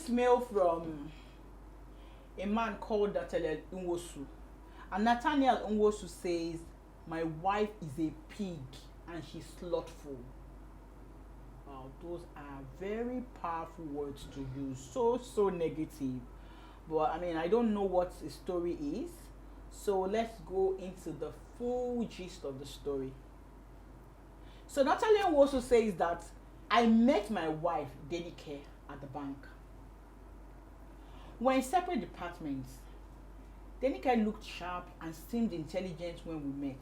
mail from a man called Nathaniel Nwosu. And Nathaniel Nwosu says, my wife is a pig and she's slothful. Wow, those are very powerful words to use. So negative. But I mean, I don't know what the story is. So let's go into the full gist of the story. So Nathaniel Nwosu says that I met my wife, Denike, at the bank. We're in separate departments. Denike looked sharp and seemed intelligent when we met.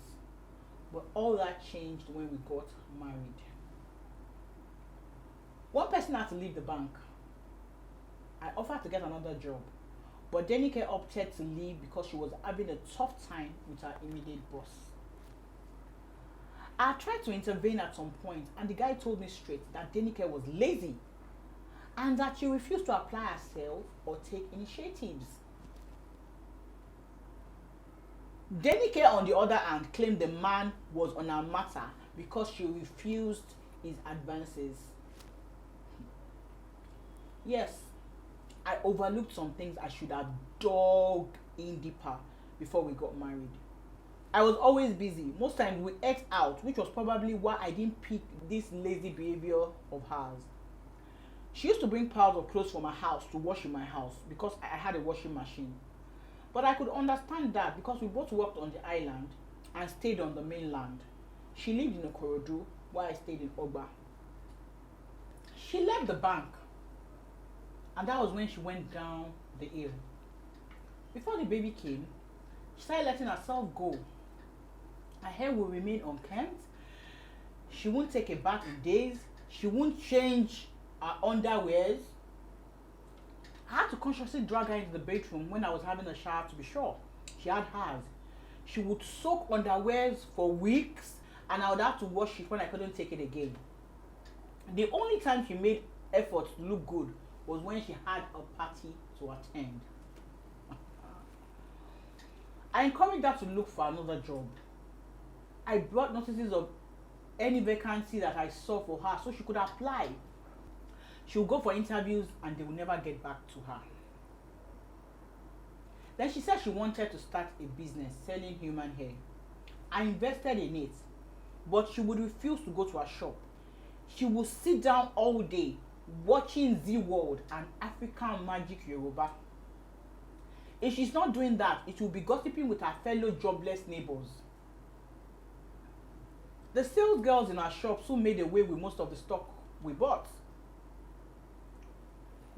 But all that changed when we got married. One person had to leave the bank. I offered to get another job, but Denike opted to leave because she was having a tough time with her immediate boss. I tried to intervene at some point, and the guy told me straight that Denike was lazy and that she refused to apply herself or take initiatives. Denike, on the other hand, claimed the man was on her matter because she refused his advances. Yes, I overlooked some things I should have dug in deeper before we got married. I was always busy. Most times we ate out, which was probably why I didn't pick this lazy behavior of hers. She used to bring piles of clothes from her house to wash in my house because I had a washing machine. But I could understand that because we both worked on the island and stayed on the mainland. She lived in Okorodu while I stayed in Ogba. She left the bank, and that was when she went down the hill. Before the baby came, she started letting herself go. Her hair would remain unkempt. She wouldn't take a bath in days. She wouldn't change her underwears. I had to consciously drag her into the bedroom when I was having a shower to be sure she had hers. She would soak underwears for weeks, and I would have to wash it when I couldn't take it again. The only time she made efforts to look good was when she had a party to attend. I encouraged her to look for another job. I brought notices of any vacancy that I saw for her so she could apply. She would go for interviews and they would never get back to her. Then she said she wanted to start a business selling human hair. I invested in it, but she would refuse to go to her shop. She would sit down all day watching Z World and African Magic Yoruba. If she's not doing that, it will be gossiping with her fellow jobless neighbors. The sales girls in our shop soon made away with most of the stock we bought.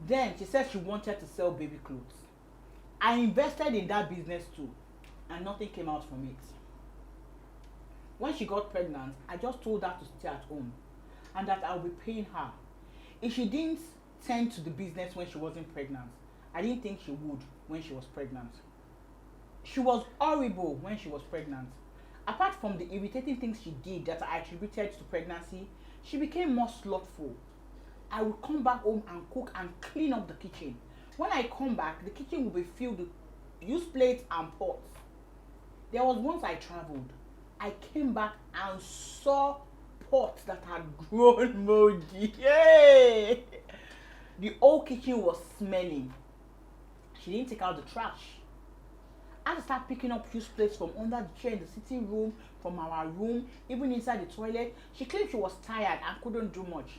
Then she said she wanted to sell baby clothes. I invested in that business too, and nothing came out from it. When she got pregnant, I just told her to stay at home and that I would be paying her. If she didn't tend to the business when she wasn't pregnant, I didn't think she would when she was pregnant. She was horrible when she was pregnant. Apart from the irritating things she did that I attributed to pregnancy, she became more slothful. I would come back home and cook and clean up the kitchen. When I come back, the kitchen would be filled with used plates and pots. There was once I traveled. I came back and saw pots that had grown moldy. Yay! The whole kitchen was smelling. She didn't take out the trash. I had to start picking up used plates from under the chair in the sitting room, from our room, even inside the toilet. She claimed she was tired and couldn't do much.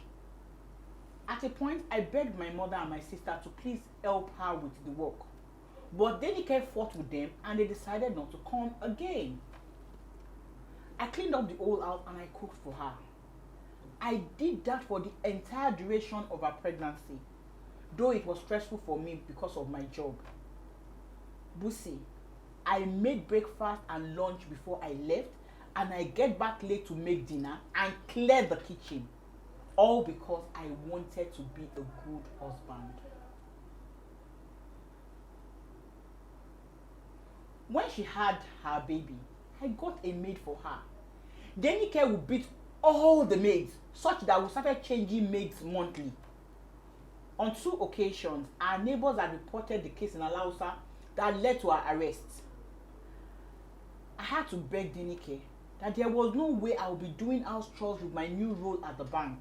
At a point, I begged my mother and my sister to please help her with the work. But Denike fought with them and they decided not to come again. I cleaned up the whole house and I cooked for her. I did that for the entire duration of her pregnancy, though it was stressful for me because of my job. Bussy, I made breakfast and lunch before I left, and I get back late to make dinner and clear the kitchen. All because I wanted to be a good husband. When she had her baby, I got a maid for her. Denike would beat all the maids, such that we started changing maids monthly. On 2 occasions, our neighbors had reported the case in Alausa that led to her arrest. I had to beg Denike that there was no way I would be doing house chores with my new role at the bank.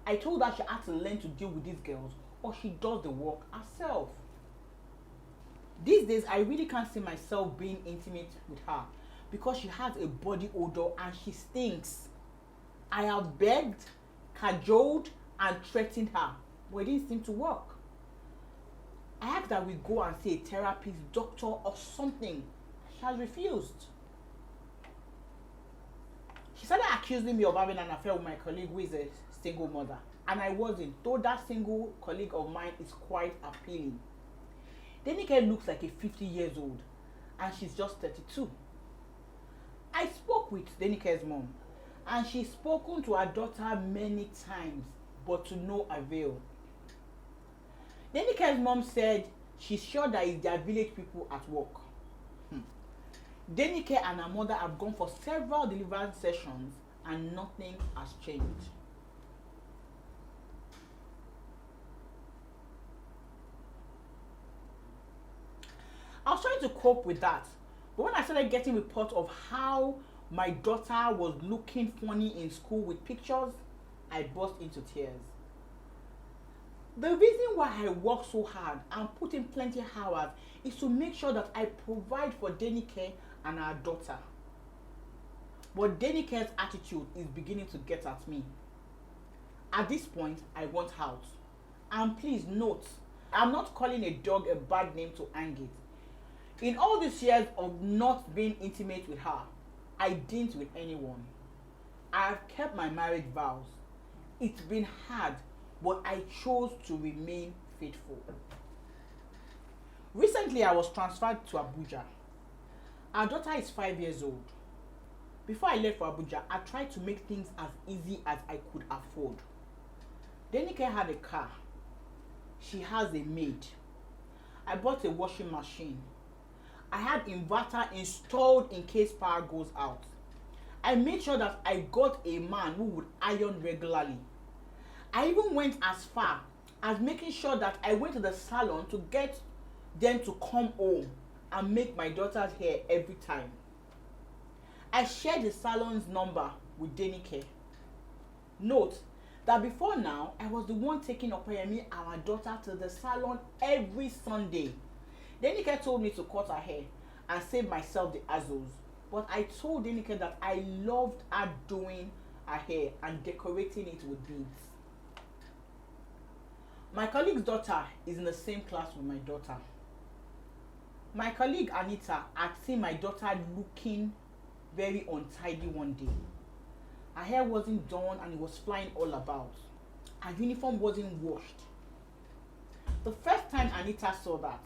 I told her she had to learn to deal with these girls or she does the work herself. These days, I really can't see myself being intimate with her because she has a body odor and she stinks. I have begged, cajoled, and threatened her, but it didn't seem to work. I asked that we go and see a therapist, doctor, or something. She has refused. She started accusing me of having an affair with my colleague who is a single mother. And I wasn't, though that single colleague of mine is quite appealing. Denike looks like a 50 years old and she's just 32. I spoke with Denike's mom and she's spoken to her daughter many times, but to no avail. Denike's mom said she's sure that it's their village people at work. Denike and her mother have gone for several deliverance sessions and nothing has changed. I was trying to cope with that, but when I started getting reports of how my daughter was looking funny in school with pictures, I burst into tears. The reason why I work so hard and put in plenty of hours is to make sure that I provide for Denike and our daughter. But Denike's attitude is beginning to get at me. At this point, I want out. And please note, I'm not calling a dog a bad name to hang it. In all these years of not being intimate with her, I didn't with anyone. I have kept my marriage vows. It's been hard, but I chose to remain faithful. Recently, I was transferred to Abuja. Our daughter is 5 years old. Before I left for Abuja, I tried to make things as easy as I could afford. Denike had a car. She has a maid. I bought a washing machine. I had inverter installed in case power goes out. I made sure that I got a man who would iron regularly. I even went as far as making sure that I went to the salon to get them to come home and make my daughter's hair every time. I shared the salon's number with Denike. Note that before now, I was the one taking Opeyemi, our daughter, to the salon every Sunday. Denike told me to cut her hair and save myself the hassles. But I told Denike that I loved her doing her hair and decorating it with beads. My colleague's daughter is in the same class with my daughter. My colleague Anita had seen my daughter looking very untidy one day. Her hair wasn't done and it was flying all about. Her uniform wasn't washed. The first time Anita saw that,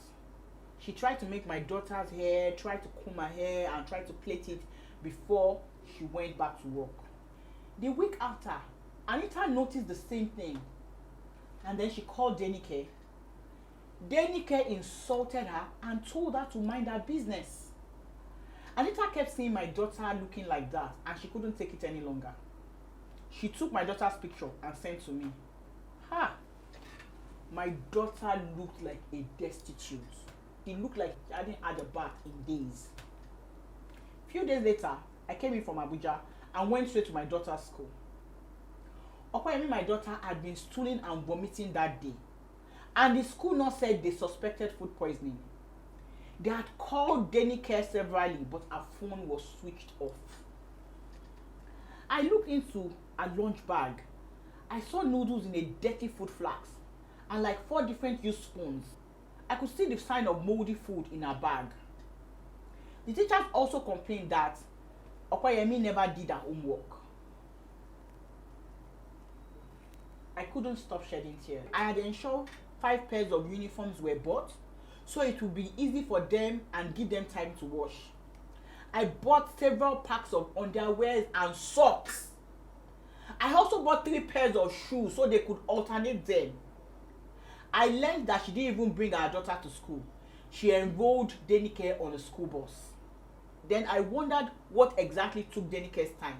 she tried to make my daughter's hair, tried to comb her hair and tried to plait it before she went back to work. The week after, Anita noticed the same thing. And then she called Denike. Denike insulted her and told her to mind her business. Anita kept seeing my daughter looking like that and she couldn't take it any longer. She took my daughter's picture and sent to me. My daughter looked like a destitute. It looked like she hadn't had a bath in days. A few days later, I came in from Abuja and went straight to my daughter's school. Opeyemi, my daughter, had been stooling and vomiting that day. And the school nurse said they suspected food poisoning. They had called Denike severally, but her phone was switched off. I looked into a lunch bag. I saw noodles in a dirty food flask and like 4 different used spoons. I could see the sign of moldy food in her bag. The teachers also complained that Opeyemi never did her homework. I couldn't stop shedding tears. I had ensured 5 pairs of uniforms were bought so it would be easy for them and give them time to wash. I bought several packs of underwear and socks. I also bought 3 pairs of shoes so they could alternate them. I learned that she didn't even bring her daughter to school. She enrolled Denike on a school bus. Then I wondered what exactly took Denike's time.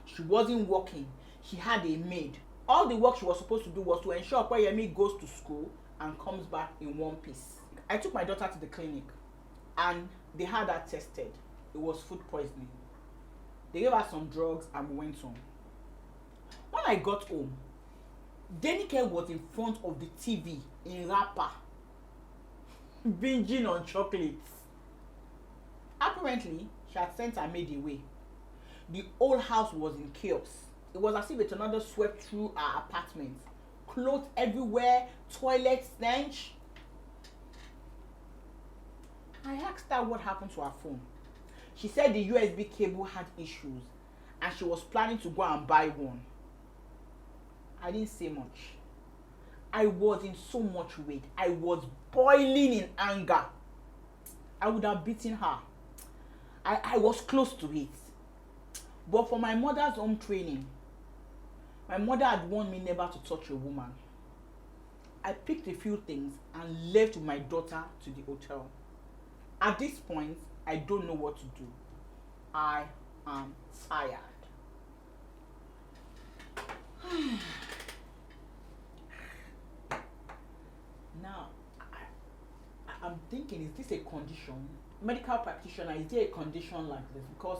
She wasn't working. She had a maid. All the work she was supposed to do was to ensure Opeyemi goes to school and comes back in one piece. I took my daughter to the clinic and they had her tested. It was food poisoning. They gave her some drugs and we went home. When I got home, Denike was in front of the TV in wrapper, binging on chocolates. Apparently, she had sent her maid away. The whole house was in chaos. It was as if a tornado swept through our apartment. Clothes everywhere, toilet stench. I asked her what happened to her phone. She said the USB cable had issues and she was planning to go and buy one. I didn't say much. I was in so much rage. I was boiling in anger. I would have beaten her. I was close to it. But for my mother's home training, my mother had warned me never to touch a woman. I picked a few things and left with my daughter to the hotel. At this point, I don't know what to do. I am tired. Now, I'm thinking, is this a condition? Medical practitioner, is there a condition like this? Because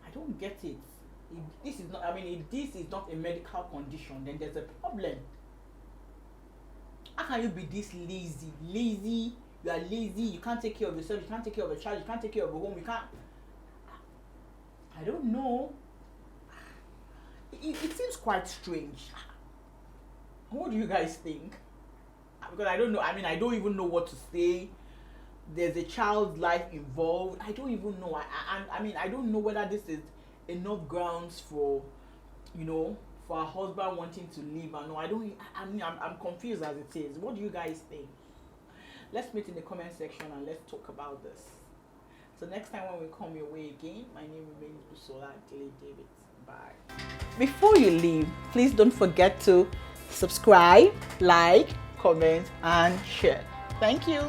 I don't get it. If this is not, if this is not a medical condition, then there's a problem. How can you be this lazy? Lazy, you are lazy, you can't take care of yourself, you can't take care of a child, you can't take care of a home, you can't. I don't know. It seems quite strange. What do you guys think? Because I don't know. I don't even know what to say. There's a child's life involved. I don't even know. I don't know whether this is enough grounds for, for a husband wanting to leave. I'm confused as it is. What do you guys think? Let's meet in the comment section and let's talk about this. So next time when we come your way again, my name remains Busola David. Bye. Before you leave, please don't forget to subscribe, like, comment, and share. Thank you.